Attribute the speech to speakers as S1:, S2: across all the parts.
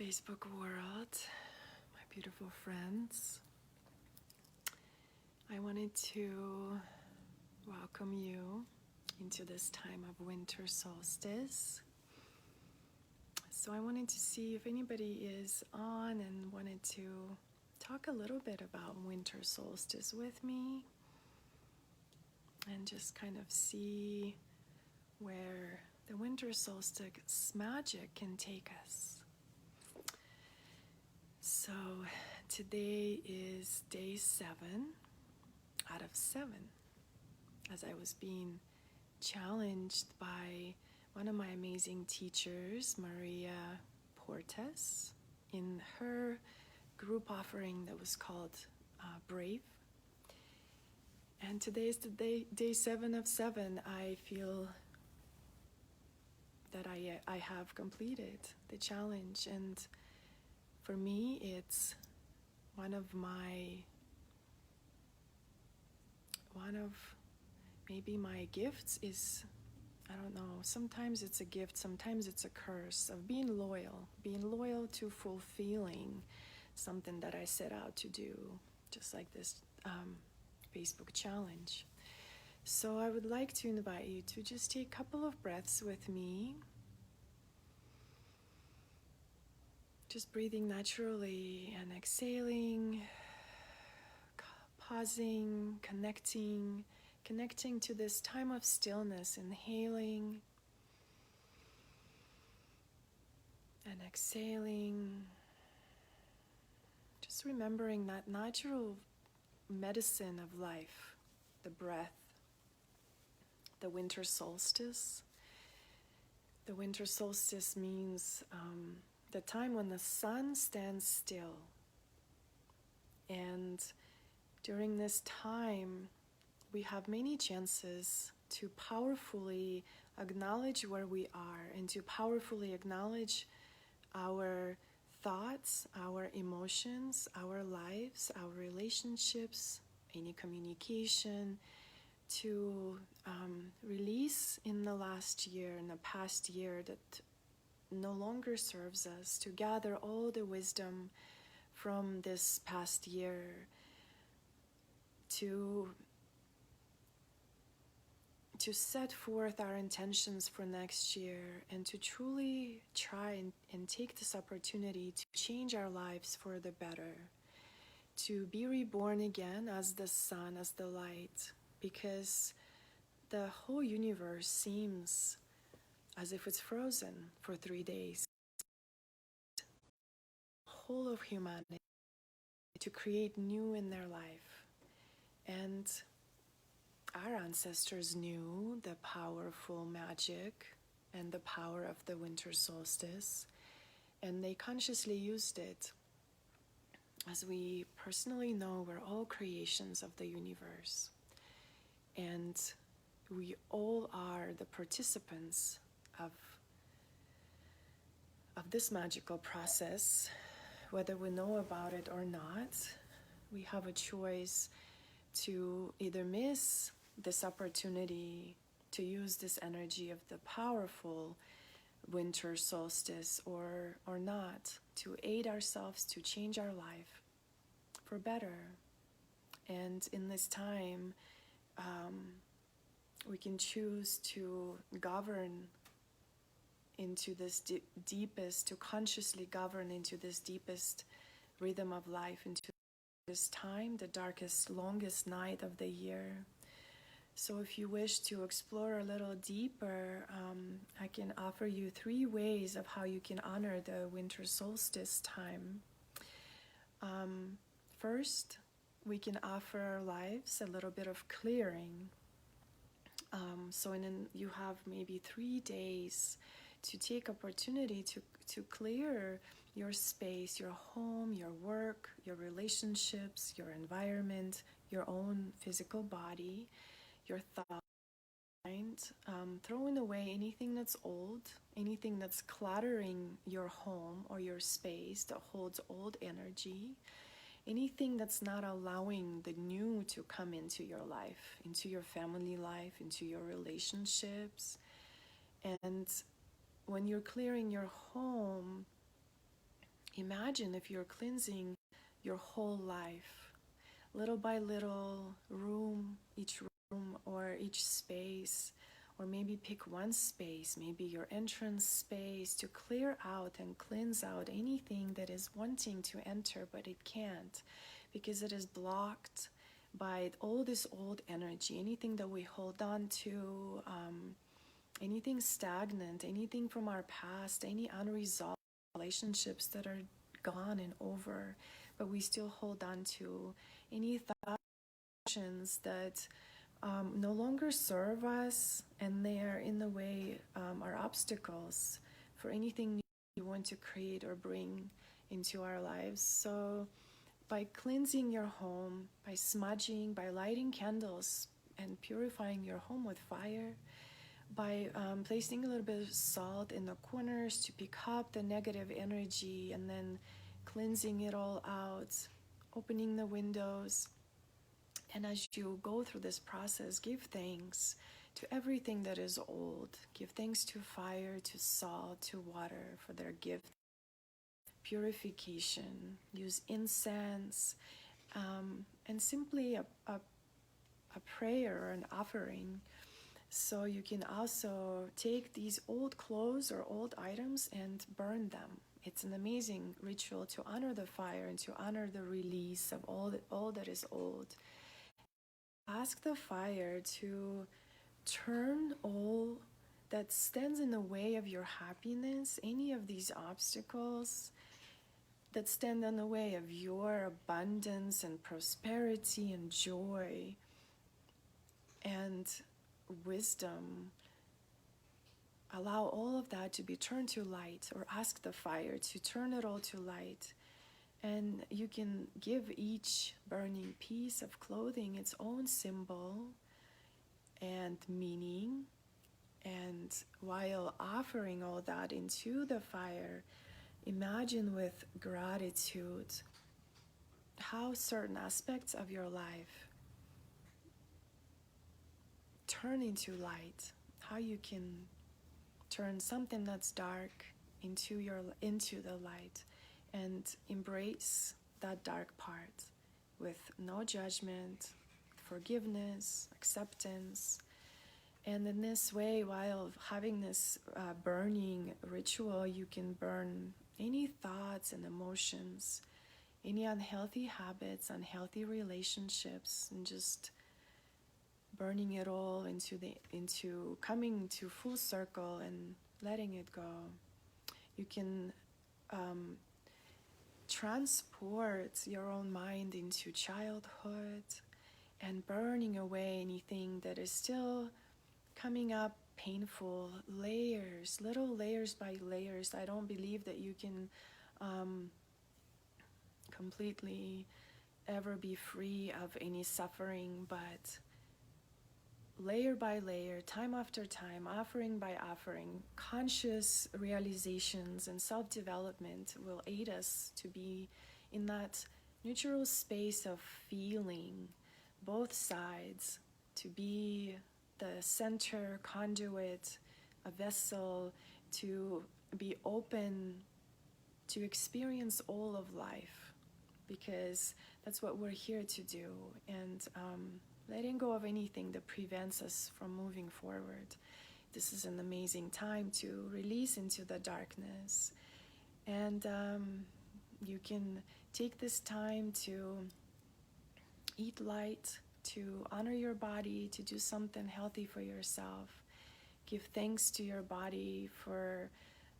S1: Facebook world, my beautiful friends. I wanted to welcome you into this time of winter solstice. So I wanted to see if anybody is on and wanted to talk a little bit about winter solstice with me and just kind of see where the winter solstice magic can take us. So today is day 7 out of 7, as I was being challenged by one of my amazing teachers, Maria Portes, in her group offering that was called Brave. And today is the day 7 of 7. I feel that I have completed the challenge, and for me, it's one of maybe my gifts is, I don't know, sometimes it's a gift, sometimes it's a curse of being loyal to fulfilling something that I set out to do, just like this Facebook challenge. So I would like to invite you to just take a couple of breaths with me. Just breathing naturally and exhaling, pausing, connecting to this time of stillness, inhaling and exhaling. Just remembering that natural medicine of life, the breath, the winter solstice. The winter solstice means the time when the sun stands still. And during this time, we have many chances to powerfully acknowledge where we are and to powerfully acknowledge our thoughts, our emotions, our lives, our relationships, any communication, to release in the past year that no longer serves us, to gather all the wisdom from this past year, to set forth our intentions for next year, and to truly try and take this opportunity to change our lives for the better, to be reborn again as the sun, as the light, because the whole universe seems as if it's frozen for 3 days. The whole of humanity to create new in their life. And our ancestors knew the powerful magic and the power of the winter solstice, and they consciously used it. As we personally know, we're all creations of the universe, and we all are the participants of this magical process. Whether we know about it or not, we have a choice to either miss this opportunity to use this energy of the powerful winter solstice or not, to aid ourselves to change our life for better. And in this time, we can choose to govern into this deepest, to consciously govern into this deepest rhythm of life, into this time, the darkest, longest night of the year. So if you wish to explore a little deeper, I can offer you 3 ways of how you can honor the winter solstice time. First, we can offer our lives a little bit of clearing. You have maybe 3 days to take opportunity to clear your space, your home, your work, your relationships, your environment, your own physical body, your thought, mind, throwing away anything that's old, anything that's cluttering your home or your space that holds old energy, anything that's not allowing the new to come into your life, into your family life, into your relationships. And when you're clearing your home, Imagine if you're cleansing your whole life, little by little, each room or each space, or maybe pick one space, maybe your entrance space, to clear out and cleanse out anything that is wanting to enter but it can't because it is blocked by all this old energy, anything that we hold on to, anything stagnant, anything from our past, any unresolved relationships that are gone and over, but we still hold on to, any thoughts that no longer serve us, and they are in the way, are obstacles for anything you want to create or bring into our lives. So by cleansing your home, by smudging, by lighting candles and purifying your home with fire, by placing a little bit of salt in the corners to pick up the negative energy and then cleansing it all out, opening the windows. And as you go through this process, give thanks to everything that is old. Give thanks to fire, to salt, to water for their gift, purification. Use incense, and simply a prayer or an offering. So you can also take these old clothes or old items and burn them. It's an amazing ritual to honor the fire and to honor the release of all that is old. Ask the fire to turn all that stands in the way of your happiness, any of these obstacles that stand in the way of your abundance and prosperity and joy and wisdom. Allow all of that to be turned to light, or ask the fire to turn it all to light. And you can give each burning piece of clothing its own symbol and meaning. And while offering all that into the fire, imagine with gratitude how certain aspects of your life turn into light, how you can turn something that's dark into the light, and embrace that dark part with no judgment, forgiveness, acceptance. And in this way, while having this burning ritual, you can burn any thoughts and emotions, any unhealthy habits, unhealthy relationships, and just burning it all into coming to full circle and letting it go. You can transport your own mind into childhood and burning away anything that is still coming up painful, little layers by layers. I don't believe that you can completely ever be free of any suffering, but layer by layer, time after time, offering by offering, conscious realizations and self-development will aid us to be in that neutral space of feeling both sides, to be the center, conduit, a vessel, to be open to experience all of life, because that's what we're here to do. And letting go of anything that prevents us from moving forward. This is an amazing time to release into the darkness. And you can take this time to eat light, to honor your body, to do something healthy for yourself. Give thanks to your body for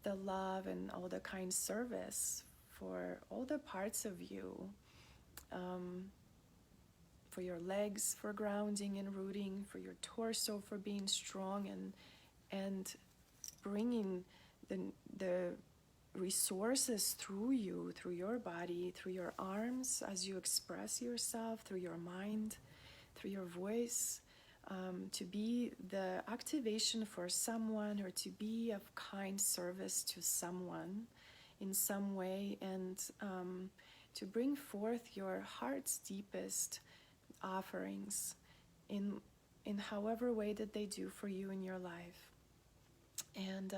S1: the love and all the kind service, for all the parts of you. For your legs for grounding and rooting, for your torso for being strong and bringing the resources through you, through your body, through your arms as you express yourself, through your mind, through your voice, to be the activation for someone, or to be of kind service to someone in some way, and to bring forth your heart's deepest offerings in however way that they do for you in your life. And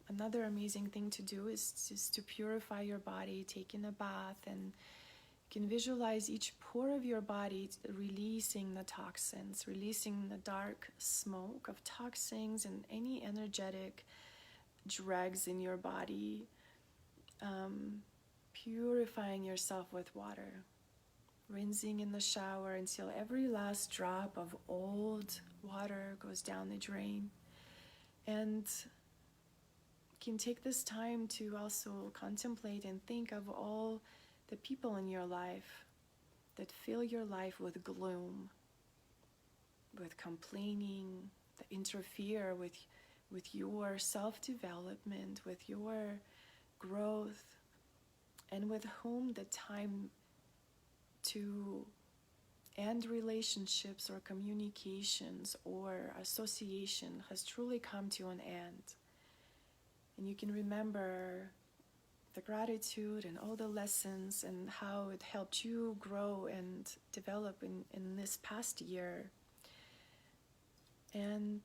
S1: another amazing thing to do is just to purify your body, taking a bath, and you can visualize each pore of your body releasing the toxins, releasing the dark smoke of toxins and any energetic dregs in your body, purifying yourself with water, rinsing in the shower until every last drop of old water goes down the drain. And you can take this time to also contemplate and think of all the people in your life that fill your life with gloom, with complaining, that interfere with your self-development, with your growth, and with whom the time to end relationships or communications or association has truly come to an end. And you can remember the gratitude and all the lessons and how it helped you grow and develop in this past year. And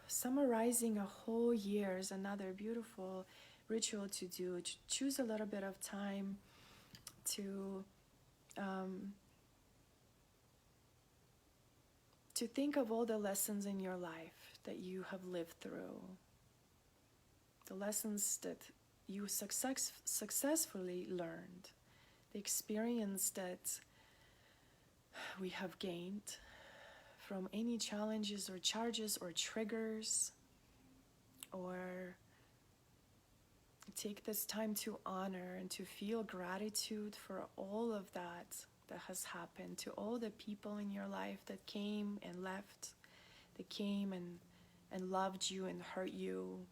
S1: summarizing a whole year is another beautiful ritual to do. Choose a little bit of time to think of all the lessons in your life that you have lived through, the lessons that you successfully learned, the experience that we have gained from any challenges or charges or triggers, or take this time to honor and to feel gratitude for all of that has happened, to all the people in your life that came and left, that came and loved you and hurt you,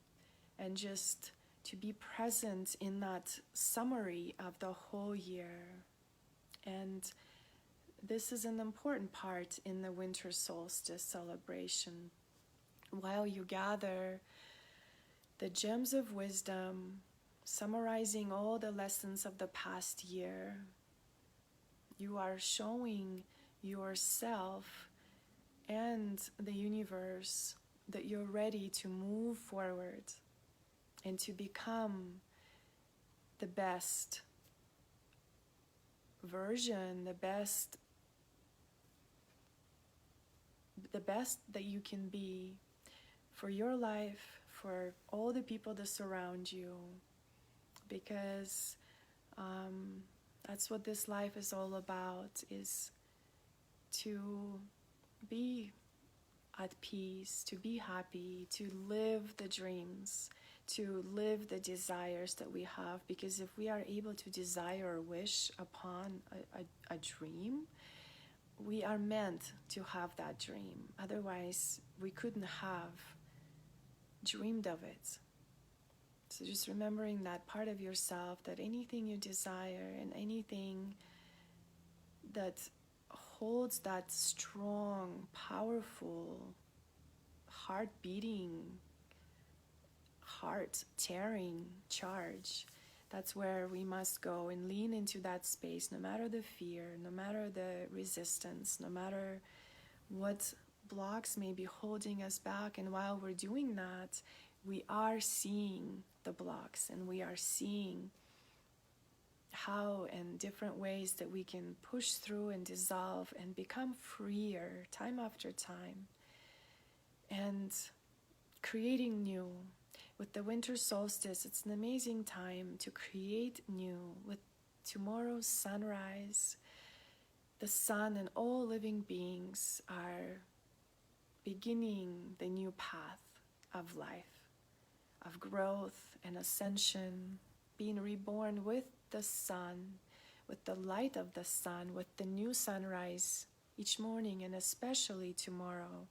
S1: and just to be present in that summary of the whole year. And this is an important part in the winter solstice celebration. While you gather the gems of wisdom, summarizing all the lessons of the past year, you are showing yourself and the universe that you're ready to move forward and to become the best version, the best that you can be for your life, for all the people that surround you, because that's what this life is all about, is to be at peace, to be happy, to live the dreams, to live the desires that we have. Because if we are able to desire or wish upon a dream, we are meant to have that dream. Otherwise, we couldn't have dreamed of it. So just remembering that part of yourself, that anything you desire and anything that holds that strong, powerful, heart-beating, heart-tearing charge, that's where we must go and lean into that space, no matter the fear, no matter the resistance, no matter what blocks may be holding us back. And while we're doing that, we are seeing the blocks, and we are seeing how in different ways that we can push through and dissolve and become freer time after time, and creating new. With the winter solstice, it's an amazing time to create new. With tomorrow's sunrise, the sun and all living beings are beginning the new path of life, of growth and ascension, being reborn with the sun, with the light of the sun, with the new sunrise each morning, and especially tomorrow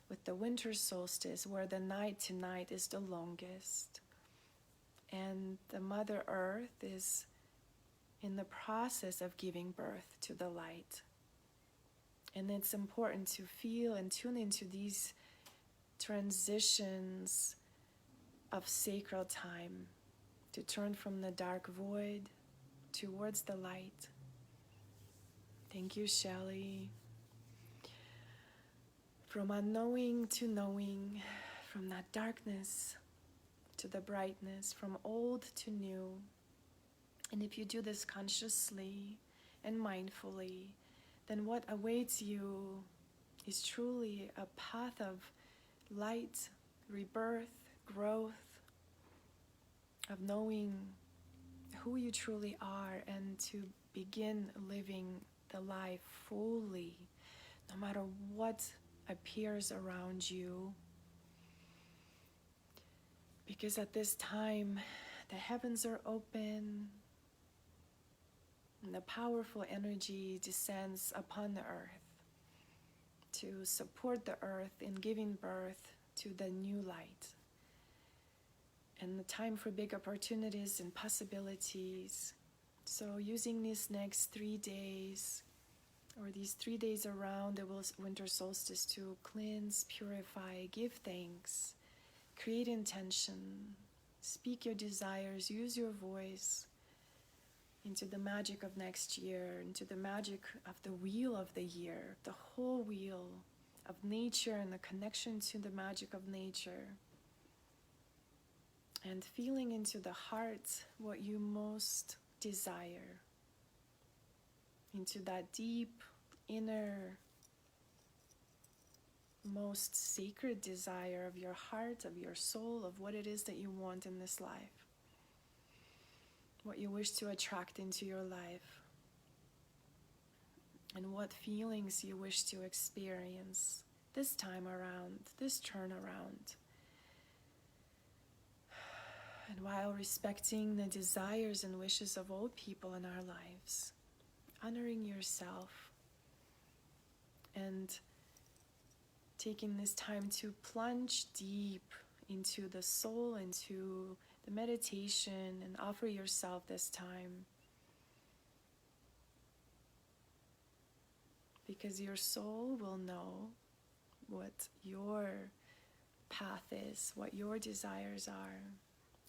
S1: with the winter solstice, where the night to night is the longest. And the Mother Earth is in the process of giving birth to the light. And it's important to feel and tune into these transitions of sacred time, to turn from the dark void towards the light. Thank you, Shelley. From unknowing to knowing, from that darkness to the brightness, from old to new. And if you do this consciously and mindfully, then what awaits you is truly a path of light, rebirth, growth, of knowing who you truly are and to begin living the life fully, no matter what appears around you. Because at this time, the heavens are open, and the powerful energy descends upon the earth to support the earth in giving birth to the new light. And the time for big opportunities and possibilities. So using these next 3 days, or these 3 days around the winter solstice, to cleanse, purify, give thanks, create intention, speak your desires, use your voice into the magic of next year, into the magic of the wheel of the year, the whole wheel of nature and the connection to the magic of nature. And feeling into the heart what you most desire, into that deep, inner, most sacred desire of your heart, of your soul, of what it is that you want in this life, what you wish to attract into your life, and what feelings you wish to experience this time around, this turnaround. And while respecting the desires and wishes of all people in our lives, honoring yourself and taking this time to plunge deep into the soul, into the meditation, and offer yourself this time. Because your soul will know what your path is, what your desires are.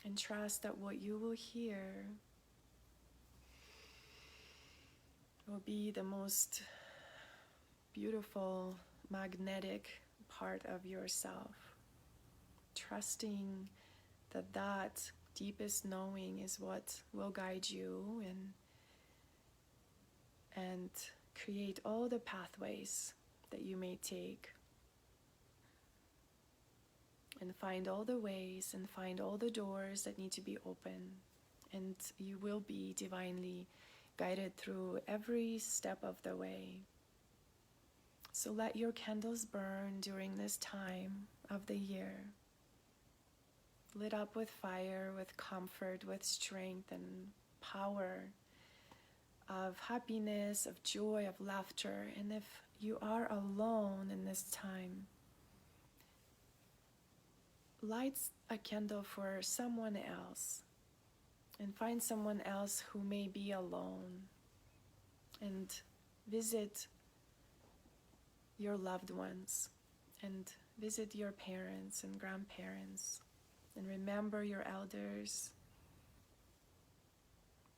S1: And trust that what you will hear will be the most beautiful, magnetic part of yourself. Trusting that that deepest knowing is what will guide you and create all the pathways that you may take. And find all the ways and find all the doors that need to be open. And you will be divinely guided through every step of the way. So let your candles burn during this time of the year, lit up with fire, with comfort, with strength and power, of happiness, of joy, of laughter. And if you are alone in this time, light a candle for someone else and find someone else who may be alone, and visit your loved ones and visit your parents and grandparents and remember your elders,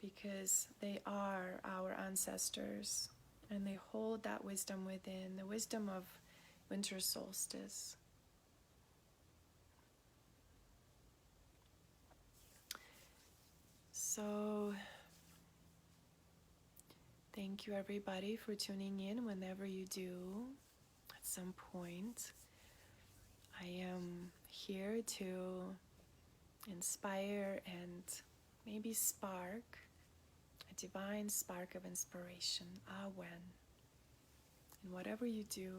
S1: because they are our ancestors and they hold that wisdom within, the wisdom of winter solstice. So, thank you everybody for tuning in whenever you do. At some point, I am here to inspire and maybe spark a divine spark of inspiration. When. And whatever you do,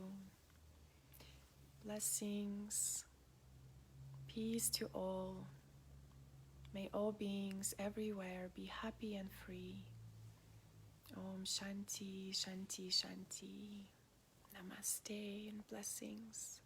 S1: blessings, peace to all. May all beings everywhere be happy and free. Om Shanti, Shanti, Shanti. Namaste and blessings.